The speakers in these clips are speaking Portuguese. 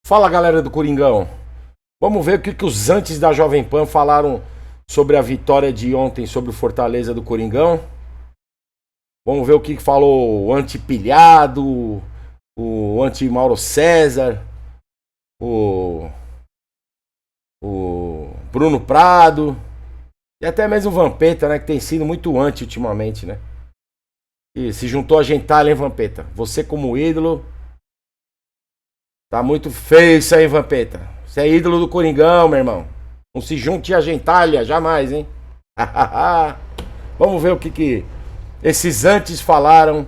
Fala, galera do Coringão. Vamos ver o que os antes da Jovem Pan falaram sobre a vitória de ontem sobre o Fortaleza do Coringão. Vamos ver o que falou o anti-Pilhado, o anti-Mauro César, o Bruno Prado e até mesmo o Vampeta, né, que tem sido muito anti ultimamente, né? E se juntou a gentalha, hein, Vampeta? Você como ídolo, tá muito feio isso aí, Vampeta. Você é ídolo do Coringão, meu irmão. Não se junte a gentalha, jamais, hein? Vamos ver o que esses antes falaram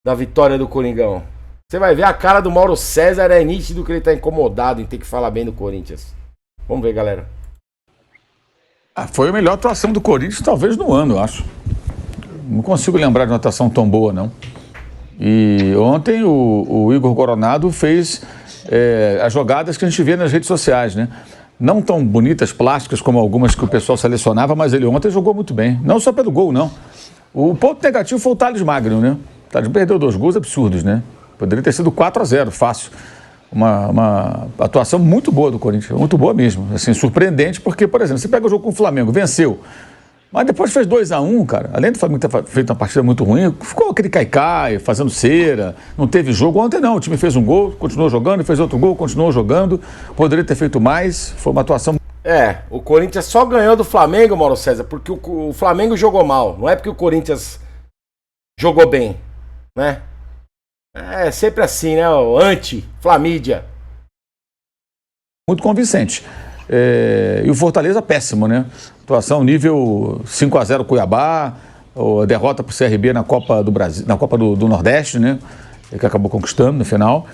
da vitória do Coringão. Você vai ver a cara do Mauro César, é nítido que ele tá incomodado em ter que falar bem do Corinthians. Vamos ver, galera. Foi a melhor atuação do Corinthians, talvez no ano, eu acho. Não consigo lembrar de uma atuação tão boa, não. E ontem o Igor Coronado fez as jogadas que a gente vê nas redes sociais, né? Não tão bonitas, plásticas, como algumas que o pessoal selecionava, mas ele ontem jogou muito bem. Não só pelo gol, não. O ponto negativo foi o Thales Magno, né? O Thales perdeu 2 gols absurdos, né? Poderia ter sido 4-0, fácil. Uma atuação muito boa do Corinthians, muito boa mesmo. Assim, surpreendente, porque, por exemplo, você pega o jogo com o Flamengo, venceu. Mas depois fez 2-1, cara. Além do Flamengo ter feito uma partida muito ruim, ficou aquele cai-cai, fazendo cera, não teve jogo. Ontem não, o time fez um gol, continuou jogando, fez outro gol, continuou jogando. Poderia ter feito mais, foi uma atuação... O Corinthians só ganhou do Flamengo, Mauro César, porque o Flamengo jogou mal. Não é porque o Corinthians jogou bem, né? É sempre assim, né? O anti-Flamídia. Muito convincente. E o Fortaleza péssimo, né? Atuação nível 5-0 Cuiabá, a derrota para o CRB na Copa do Brasil, na Copa do Nordeste, né? Que acabou conquistando no final.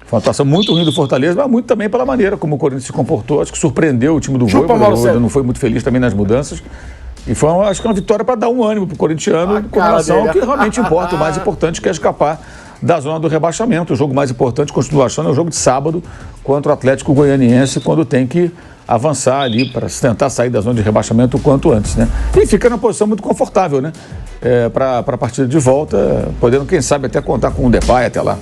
Foi uma atuação muito ruim do Fortaleza, mas muito também pela maneira como o Corinthians se comportou. Acho que surpreendeu o time do Voivoda. O Voivoda não foi muito feliz também nas mudanças. E foi, acho que uma vitória para dar um ânimo para o corintiano com relação ao que realmente importa. O mais importante que é escapar da zona do rebaixamento. O jogo mais importante, continuo achando, é o jogo de sábado contra o Atlético Goianiense, quando tem que avançar ali para tentar sair da zona de rebaixamento o quanto antes, né? E fica numa posição muito confortável, né? Para a partida de volta, podendo, quem sabe, até contar com o Depay até lá.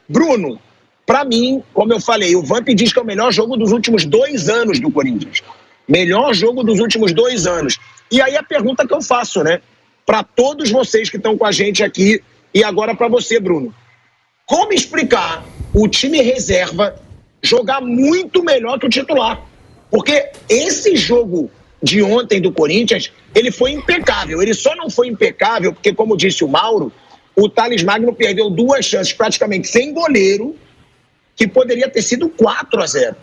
Bruno, para mim, como eu falei, o Vamp diz que é o melhor jogo dos últimos 2 anos do Corinthians. Melhor jogo dos últimos 2 anos. E aí a pergunta que eu faço, né? Para todos vocês que estão com a gente aqui, e agora para você, Bruno. Como explicar o time reserva jogar muito melhor que o titular? Porque esse jogo de ontem do Corinthians, ele foi impecável. Ele só não foi impecável porque, como disse o Mauro, o Thales Magno perdeu 2 chances praticamente sem goleiro, que poderia ter sido 4-0.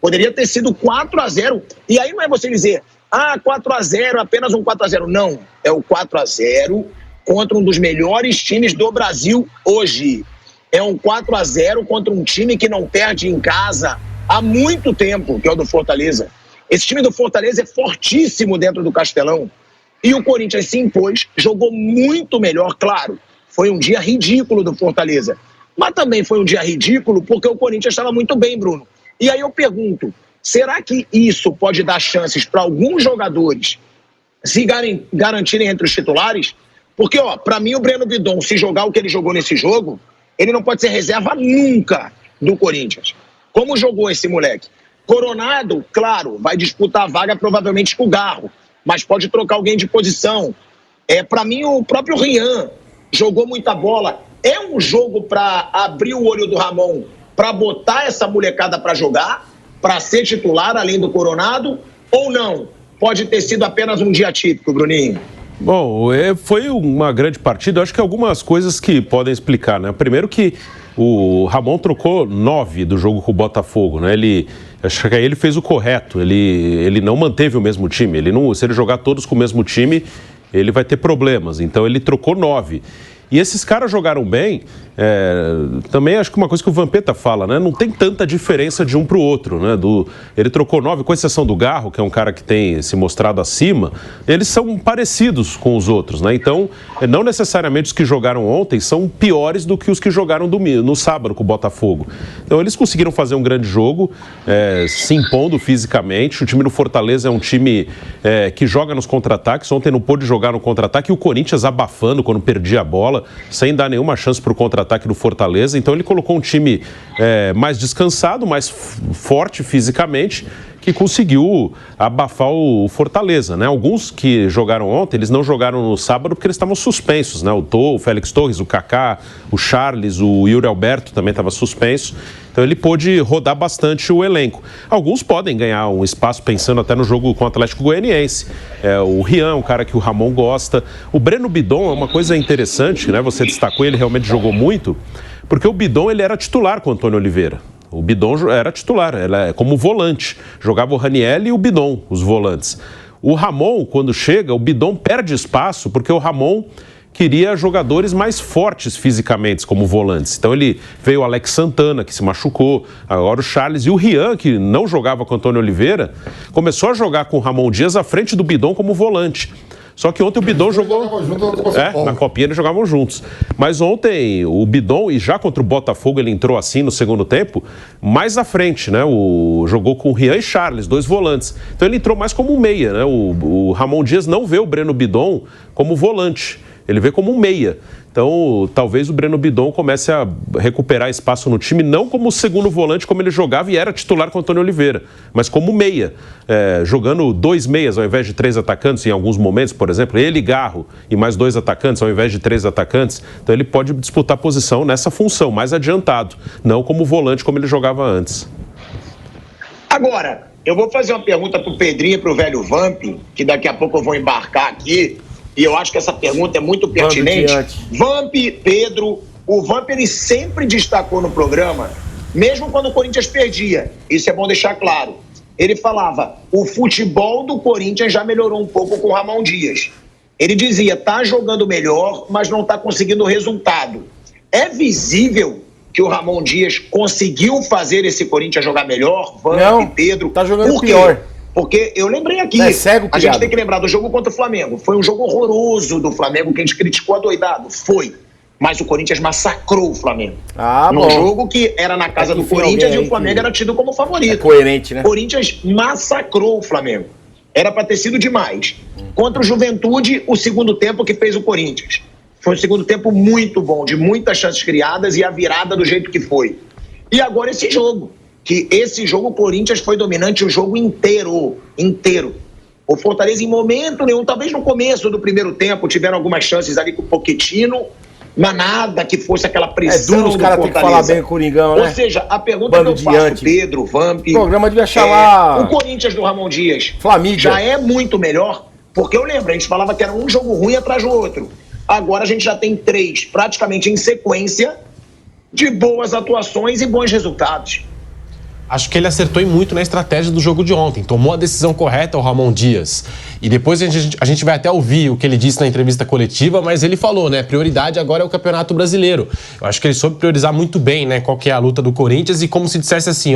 Poderia ter sido 4-0. E aí não é você dizer, 4-0, apenas um 4-0. Não, é o 4-0 contra um dos melhores times do Brasil hoje. É um 4-0 contra um time que não perde em casa há muito tempo, que é o do Fortaleza. Esse time do Fortaleza é fortíssimo dentro do Castelão. E o Corinthians se impôs, jogou muito melhor, claro. Foi um dia ridículo do Fortaleza. Mas também foi um dia ridículo porque o Corinthians estava muito bem, Bruno. E aí eu pergunto, será que isso pode dar chances para alguns jogadores se garantirem entre os titulares? Porque, para mim, o Breno Bidon, se jogar o que ele jogou nesse jogo, ele não pode ser reserva nunca do Corinthians. Como jogou esse moleque? Coronado, claro, vai disputar a vaga provavelmente com o Garro, mas pode trocar alguém de posição. Para mim, o próprio Rian jogou muita bola. É um jogo para abrir o olho do Ramon, para botar essa molecada para jogar, para ser titular, além do Coronado, ou não? Pode ter sido apenas um dia típico, Bruninho. Bom, foi uma grande partida. Eu acho que algumas coisas que podem explicar, né? Primeiro que o Ramon trocou 9 do jogo com o Botafogo, né? Acho que aí ele fez o correto. Ele não manteve o mesmo time. Se ele jogar todos com o mesmo time, ele vai ter problemas. Então ele trocou 9. E esses caras jogaram bem. Também acho que uma coisa que o Vampeta fala, né? Não tem tanta diferença de um para o outro, né? Ele trocou 9, com exceção do Garro, que é um cara que tem se mostrado acima. Eles são parecidos com os outros, né? Então, não necessariamente os que jogaram ontem são piores do que os que jogaram no sábado com o Botafogo. Então, eles conseguiram fazer um grande jogo, se impondo fisicamente. O time do Fortaleza é um time que joga nos contra-ataques. Ontem não pôde jogar no contra-ataque. E o Corinthians abafando quando perdia a bola. bola sem dar nenhuma chance para o contra-ataque do Fortaleza. Então ele colocou um time mais descansado, mais forte fisicamente, que conseguiu abafar o Fortaleza, né? Alguns que jogaram ontem, eles não jogaram no sábado porque eles estavam suspensos, né? O Félix Torres, o Kaká, o Charles, o Yuri Alberto também estava suspenso. Então ele pôde rodar bastante o elenco. Alguns podem ganhar um espaço pensando até no jogo com o Atlético Goianiense. O Rian, um cara que o Ramon gosta. O Breno Bidon é uma coisa interessante, né? Você destacou, ele realmente jogou muito, porque o Bidon ele era titular com o Antônio Oliveira. O Bidon era titular, como volante. Jogava o Raniel e o Bidon, os volantes. O Ramon, quando chega, o Bidon perde espaço porque o Ramon queria jogadores mais fortes fisicamente como volantes. Então ele veio o Alex Santana, que se machucou, agora o Charles e o Rian, que não jogava com o Antônio Oliveira, começou a jogar com o Ramon Dias à frente do Bidon como volante. Só que ontem o Bidon jogou... na Copinha eles jogavam juntos. Mas ontem o Bidon, e já contra o Botafogo ele entrou assim no segundo tempo, mais à frente, né? Jogou com o Rian e Charles, 2 volantes. Então ele entrou mais como um meia, né? O Ramon Dias não vê o Breno Bidon como volante, ele vê como um meia. Então, talvez o Breno Bidon comece a recuperar espaço no time, não como segundo volante, como ele jogava e era titular com o Antônio Oliveira, mas como meia, jogando 2 meias ao invés de 3 atacantes em alguns momentos, por exemplo, ele, Garro e mais 2 atacantes ao invés de 3 atacantes. Então, ele pode disputar posição nessa função, mais adiantado, não como volante como ele jogava antes. Agora, eu vou fazer uma pergunta pro Pedrinho e pro velho Vamp, que daqui a pouco eu vou embarcar aqui. E eu acho que essa pergunta é muito pertinente. Vamp, Pedro, o Vamp ele sempre destacou no programa, mesmo quando o Corinthians perdia. Isso é bom deixar claro. Ele falava, o futebol do Corinthians já melhorou um pouco com o Ramon Dias. Ele dizia, tá jogando melhor, mas não tá conseguindo o resultado. É visível que o Ramon Dias conseguiu fazer esse Corinthians jogar melhor? Vamp e Pedro. Tá jogando pior. Porque eu lembrei aqui, a gente tem que lembrar do jogo contra o Flamengo. Foi um jogo horroroso do Flamengo, que a gente criticou adoidado. Foi. Mas o Corinthians massacrou o Flamengo. Num jogo que era na casa do Corinthians e o Flamengo era tido como favorito. É coerente, né? O Corinthians massacrou o Flamengo. Era pra ter sido demais. Contra o Juventude, o segundo tempo que fez o Corinthians. Foi um segundo tempo muito bom, de muitas chances criadas e a virada do jeito que foi. E agora esse jogo. Que esse jogo o Corinthians foi dominante o jogo inteiro. O Fortaleza em momento nenhum, talvez no começo do primeiro tempo, tiveram algumas chances ali com o Pochettino, mas nada que fosse aquela pressão duro os caras têm que falar bem o Coringão, né? Ou seja, a pergunta que eu faço, Pedro, Vamp... O programa devia chamar... o Corinthians do Ramon Dias Flamídia. Já é muito melhor, porque eu lembro, a gente falava que era um jogo ruim atrás do outro. Agora a gente já tem 3, praticamente em sequência, de boas atuações e bons resultados. Acho que ele acertou muito na estratégia do jogo de ontem. Tomou a decisão correta, o Ramon Dias. E depois a gente vai até ouvir o que ele disse na entrevista coletiva, mas ele falou, né? Prioridade agora é o Campeonato Brasileiro. Eu acho que ele soube priorizar muito bem, né? Qual que é a luta do Corinthians e como se dissesse assim,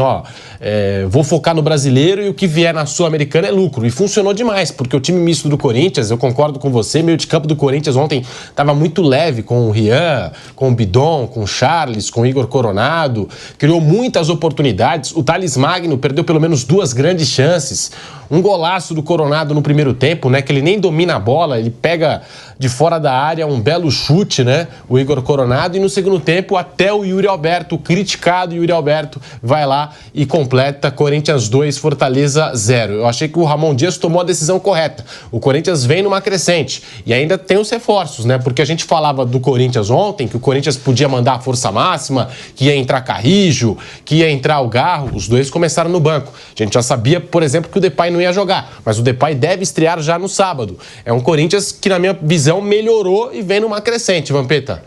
vou focar no Brasileiro e o que vier na Sul-Americana é lucro. E funcionou demais, porque o time misto do Corinthians, eu concordo com você, meio de campo do Corinthians ontem estava muito leve com o Rian, com o Bidon, com o Charles, com o Igor Coronado, criou muitas oportunidades. O Thales Magno perdeu pelo menos 2 grandes chances. Um golaço do Coronado no primeiro tempo, né? Que ele nem domina a bola, ele pega de fora da área um belo chute, né? O Igor Coronado. E no segundo tempo, até o Yuri Alberto, o criticado Yuri Alberto, vai lá e completa Corinthians 2, Fortaleza 0. Eu achei que o Ramon Dias tomou a decisão correta. O Corinthians vem numa crescente. E ainda tem os reforços, né? Porque a gente falava do Corinthians ontem, que o Corinthians podia mandar a força máxima, que ia entrar Carrijo, que ia entrar o Garro. Os 2 começaram no banco. A gente já sabia, por exemplo, que o Depay não ia jogar, mas o Depay deve estrear já no sábado. É um Corinthians que, na minha visão, melhorou e vem numa crescente, Vampeta.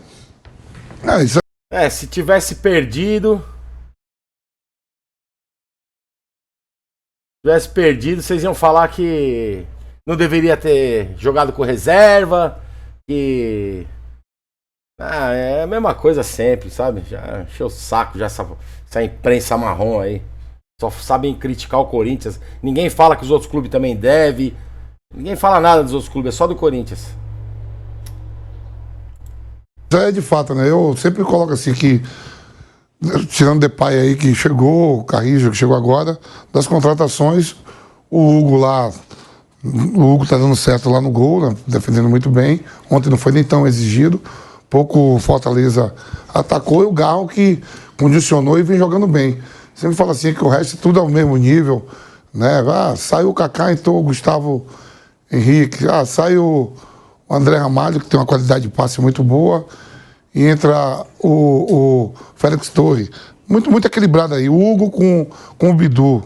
Se tivesse perdido... vocês iam falar que não deveria ter jogado com reserva, que... é a mesma coisa sempre, sabe? Já encheu o saco, já essa imprensa marrom aí. Só sabem criticar o Corinthians. Ninguém fala que os outros clubes também devem. Ninguém fala nada dos outros clubes, é só do Corinthians. É de fato, né? Eu sempre coloco assim que, tirando o Depay aí que chegou, o Carrijo que chegou agora, das contratações, o Hugo tá dando certo lá no gol, né? Defendendo muito bem. Ontem não foi nem tão exigido. pouco Fortaleza atacou, e o Garro que condicionou e vem jogando bem. Sempre fala assim que o resto é tudo ao mesmo nível, né? Saiu o Kaká, entrou o Gustavo Henrique, saiu o André Ramalho, que tem uma qualidade de passe muito boa, e entra o Félix Torre. Muito equilibrado aí. O Hugo com o Bidu.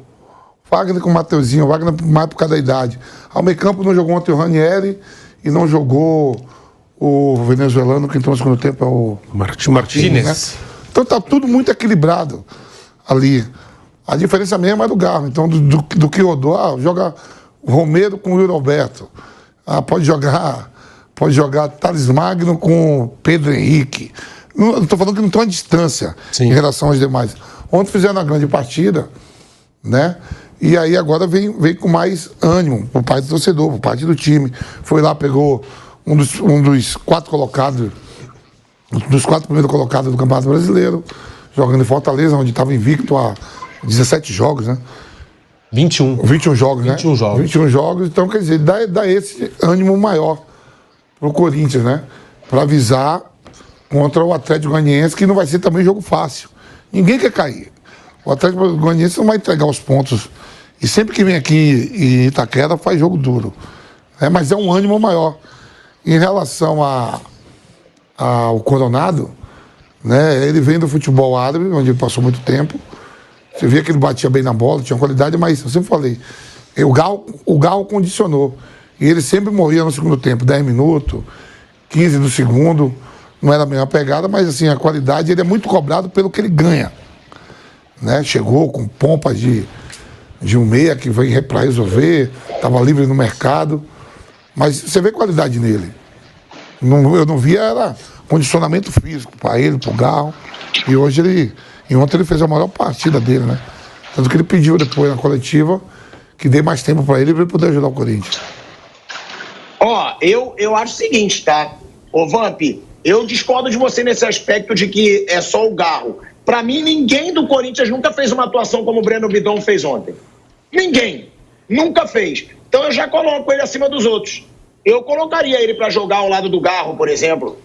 Wagner com o Mateuzinho. O Wagner mais por causa da idade. Ao meio campo não jogou ontem o Ranieri e não jogou o venezuelano que entrou no segundo tempo, é o Martínez. Né? Então tá tudo muito equilibrado ali. A diferença mesmo é do Garro. Então, do que rodou, joga o Romero com o Yuri Alberto. Pode jogar Thales Magno com o Pedro Henrique. Não estou falando que não tem uma distância em relação aos demais. Ontem fizeram uma grande partida, né? E aí agora vem com mais ânimo por parte do torcedor, por parte do time. Foi lá, pegou um dos 4 colocados, dos 4 primeiros colocados do Campeonato Brasileiro, jogando em Fortaleza, onde estava invicto há 17 jogos, né? 21 jogos, né? 21 jogos. Então, quer dizer, dá esse ânimo maior pro Corinthians, né? Para avisar contra o Atlético Goianiense, que não vai ser também jogo fácil. Ninguém quer cair. O Atlético Goianiense não vai entregar os pontos. E sempre que vem aqui em Itaquera, faz jogo duro. Mas é um ânimo maior. Em relação ao Coronado, né? Ele vem do futebol árabe, onde ele passou muito tempo. Você via que ele batia bem na bola, tinha qualidade, mas eu sempre falei, o Galo condicionou. E ele sempre morria no segundo tempo, 10 minutos, 15 do segundo. Não era a mesma pegada, mas assim, a qualidade, ele é muito cobrado pelo que ele ganha. Né? Chegou com pompa de um meia que veio para resolver, estava livre no mercado. Mas você vê qualidade nele. Eu não via, era condicionamento físico para ele, para o Garro. E ontem ele fez a maior partida dele, né? Tanto que ele pediu depois na coletiva que dê mais tempo para ele poder ajudar o Corinthians. Eu acho o seguinte, tá? Ô Vamp, eu discordo de você nesse aspecto de que é só o Garro. Pra mim, ninguém do Corinthians nunca fez uma atuação como o Breno Bidon fez ontem. Ninguém. Nunca fez. Então eu já coloco ele acima dos outros. Eu colocaria ele pra jogar ao lado do Garro, por exemplo.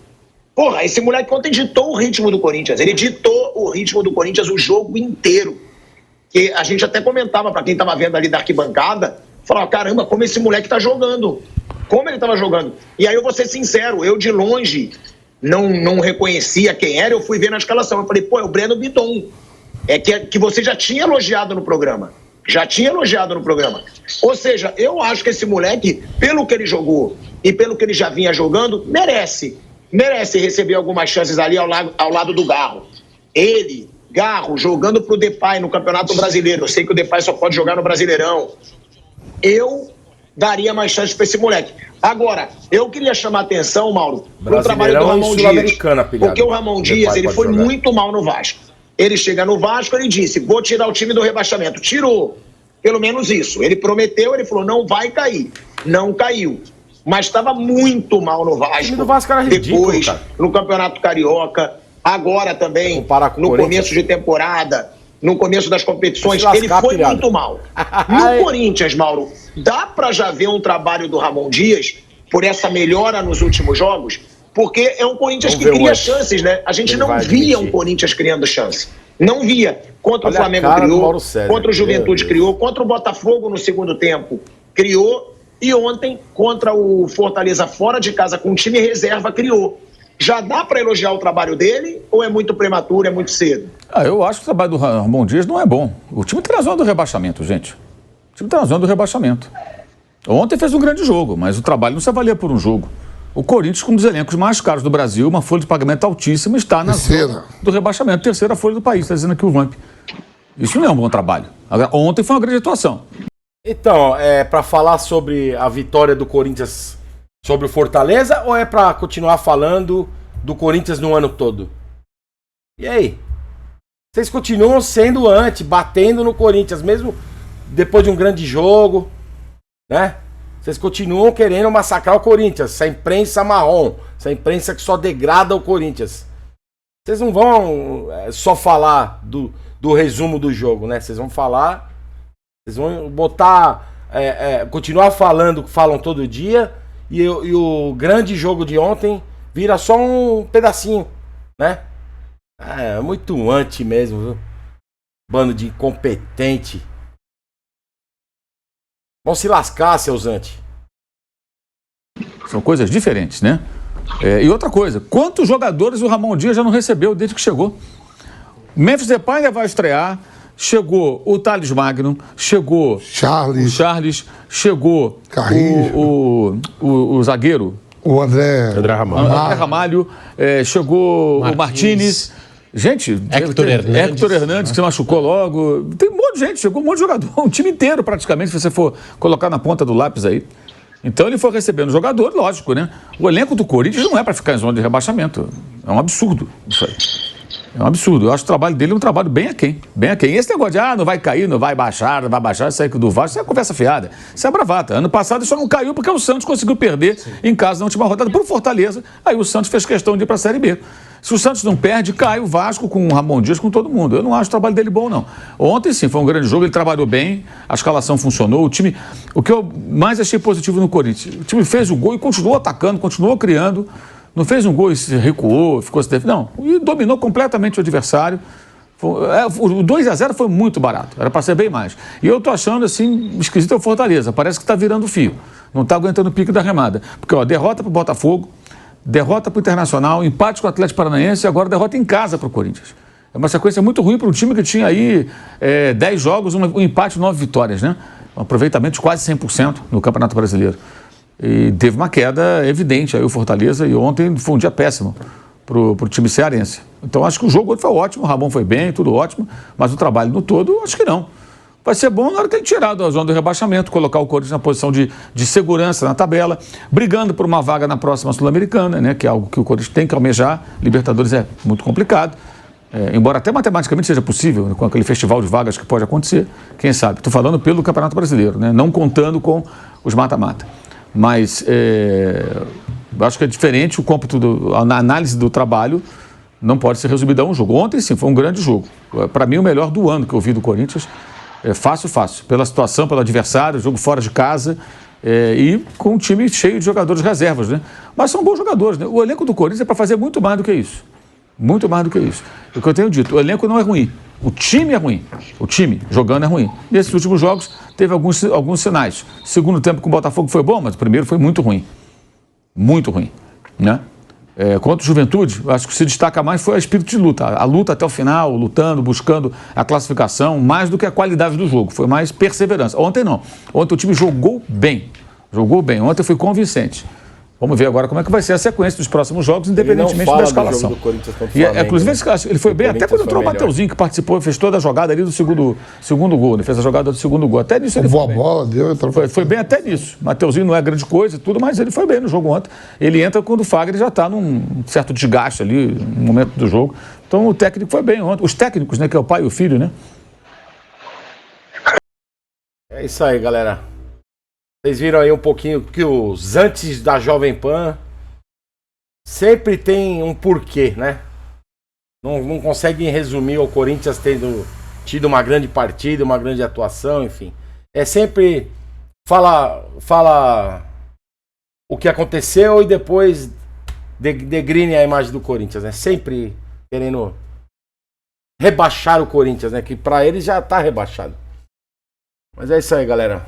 Porra, esse moleque ontem ditou o ritmo do Corinthians. Ele ditou o ritmo do Corinthians o jogo inteiro. Que a gente até comentava pra quem tava vendo ali da arquibancada, falava, caramba, como esse moleque tá jogando. Como ele tava jogando. E aí eu vou ser sincero, eu de longe não reconhecia quem era, eu fui ver na escalação. Eu falei, é o Breno Bidon. É que você já tinha elogiado no programa. Ou seja, eu acho que esse moleque, pelo que ele jogou e pelo que ele já vinha jogando, merece receber algumas chances ali ao lado do Garro. Garro, jogando pro Depay no Campeonato Brasileiro. Eu sei que o Depay só pode jogar no Brasileirão. Eu daria mais chance para esse moleque. Agora, eu queria chamar a atenção, Mauro, para o trabalho do Ramon Dias. Porque o Ramon Dias, ele foi muito mal no Vasco. Ele chega no Vasco, ele disse, vou tirar o time do rebaixamento. Tirou. Pelo menos isso. Ele prometeu, ele falou, não vai cair. Não caiu. Mas estava muito mal no Vasco. O time do Vasco era ridículo, depois, cara. No Campeonato Carioca. Agora também, no começo de temporada, no começo das competições, ele foi muito mal. No Corinthians, Mauro, dá pra já ver um trabalho do Ramon Dias por essa melhora nos últimos jogos? Porque é um Corinthians que cria chances, né? A gente não via um Corinthians criando chance. Não via. Contra o Flamengo criou, contra o Juventude criou, contra o Botafogo no segundo tempo criou, e ontem, contra o Fortaleza fora de casa com o time reserva, criou. Já dá para elogiar o trabalho dele ou é muito prematuro, é muito cedo? Eu acho que o trabalho do Ramon Dias não é bom. O time está na zona do rebaixamento, gente. O time está na zona do rebaixamento. Ontem fez um grande jogo, mas o trabalho não se avalia por um jogo. O Corinthians, com um dos elencos mais caros do Brasil, uma folha de pagamento altíssima, está na zona do rebaixamento. Terceira folha do país, está dizendo aqui o Vamp. Isso não é um bom trabalho. Agora, ontem foi uma grande atuação. Então, para falar sobre a vitória do Corinthians sobre o Fortaleza, ou é para continuar falando do Corinthians no ano todo? E aí? Vocês continuam sendo batendo no Corinthians, mesmo depois de um grande jogo, né? Vocês continuam querendo massacrar o Corinthians, essa imprensa marrom, essa imprensa que só degrada o Corinthians. Vocês não vão só falar do resumo do jogo, né? Vocês vão falar, vocês vão botar, continuar falando o que falam todo dia, e o grande jogo de ontem vira só um pedacinho, né? É muito anti mesmo, viu? Bando de incompetente. Vão se lascar, seus anti. São coisas diferentes, né? E outra coisa, quantos jogadores o Ramon Dias já não recebeu desde que chegou? Memphis Depay ainda vai estrear. Chegou o Thales Magno, chegou o Charles, chegou o zagueiro. O André Ramalho, chegou o Martínez. Gente, Héctor Hernandes, que se machucou logo. Tem um monte de gente, chegou um monte de jogador, um time inteiro praticamente, se você for colocar na ponta do lápis aí. Então ele foi recebendo jogador, lógico, né? O elenco do Corinthians não é para ficar em zona de rebaixamento. É um absurdo isso aí. É um absurdo. Eu acho que o trabalho dele é um trabalho bem aquém. Bem aquém. E esse negócio de, não vai cair, não vai baixar, isso aí que do Vasco, isso é conversa fiada. Isso é bravata. Ano passado só não caiu porque o Santos conseguiu perder em casa na última rodada pro Fortaleza. Aí o Santos fez questão de ir pra Série B. Se o Santos não perde, cai o Vasco com o Ramon Dias, com todo mundo. Eu não acho o trabalho dele bom, não. Ontem, sim, foi um grande jogo, ele trabalhou bem, a escalação funcionou, o time... O que eu mais achei positivo no Corinthians, o time fez o gol e continuou atacando, continuou criando, não fez um gol e se recuou, ficou se defendendo. Não, e dominou completamente o adversário. O 2-0 foi muito barato, era para ser bem mais. E eu tô achando, assim, esquisito é o Fortaleza, parece que tá virando fio, não tá aguentando o pique da remada. Porque, derrota pro Botafogo, derrota para o Internacional, empate com o Atlético Paranaense e agora derrota em casa para o Corinthians. É uma sequência muito ruim para um time que tinha aí 10 jogos, um empate e 9 vitórias, né? Um aproveitamento de quase 100% no Campeonato Brasileiro. E teve uma queda evidente aí o Fortaleza e ontem foi um dia péssimo para o time cearense. Então acho que o jogo foi ótimo, o Ramon foi bem, tudo ótimo, mas o trabalho no todo, acho que não. Vai ser bom na hora que ele tirar da zona do rebaixamento, colocar o Corinthians na posição de segurança na tabela, brigando por uma vaga na próxima Sul-Americana, né, que é algo que o Corinthians tem que almejar. Libertadores é muito complicado, embora até matematicamente seja possível, né, com aquele festival de vagas que pode acontecer, quem sabe. Estou falando pelo Campeonato Brasileiro, né, não contando com os mata-mata. Mas acho que é diferente o cômputo, a análise do trabalho não pode ser resumida a um jogo. Ontem, sim, foi um grande jogo. Para mim, o melhor do ano que eu vi do Corinthians. Fácil. Pela situação, pelo adversário, jogo fora de casa e com um time cheio de jogadores reservas, né? Mas são bons jogadores, né? O elenco do Corinthians é para fazer muito mais do que isso. Muito mais do que isso. É o que eu tenho dito, o elenco não é ruim. O time é ruim. O time jogando é ruim. Nesses últimos jogos teve alguns sinais. O segundo tempo com o Botafogo foi bom, mas o primeiro foi muito ruim. Muito ruim, né? Contra o Juventude, acho que se destaca mais foi o espírito de luta. A luta até o final, lutando, buscando a classificação, mais do que a qualidade do jogo. Foi mais perseverança. Ontem não. Ontem o time jogou bem. Jogou bem. Ontem foi convincente. Vamos ver agora como é que vai ser a sequência dos próximos jogos, independentemente da escalação. Do Corinthians contra o Flamengo, inclusive, ele foi bem até quando entrou o Mateuzinho, que participou, fez toda a jogada ali do segundo gol. Ele fez a jogada do segundo gol. Até nisso ele foi bem. Boa bola, deu. Foi bem até nisso. Mateuzinho não é grande coisa e tudo, mas ele foi bem no jogo ontem. Ele entra quando o Fagner já está num certo desgaste ali, no momento do jogo. Então o técnico foi bem ontem. Os técnicos, né, que é o pai e o filho, né? É isso aí, galera. Vocês viram aí um pouquinho que os antes da Jovem Pan sempre tem um porquê, né? Não conseguem resumir o Corinthians tendo tido uma grande partida, uma grande atuação, enfim. É sempre fala o que aconteceu e depois degrine a imagem do Corinthians, né? Sempre querendo rebaixar o Corinthians, né? Que pra eles já tá rebaixado. Mas é isso aí, galera.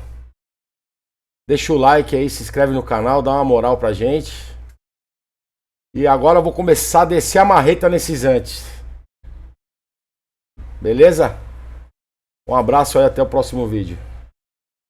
Deixa o like aí, se inscreve no canal, dá uma moral pra gente. E agora eu vou começar a descer a marreta nesses antes. Beleza? Um abraço aí, até o próximo vídeo.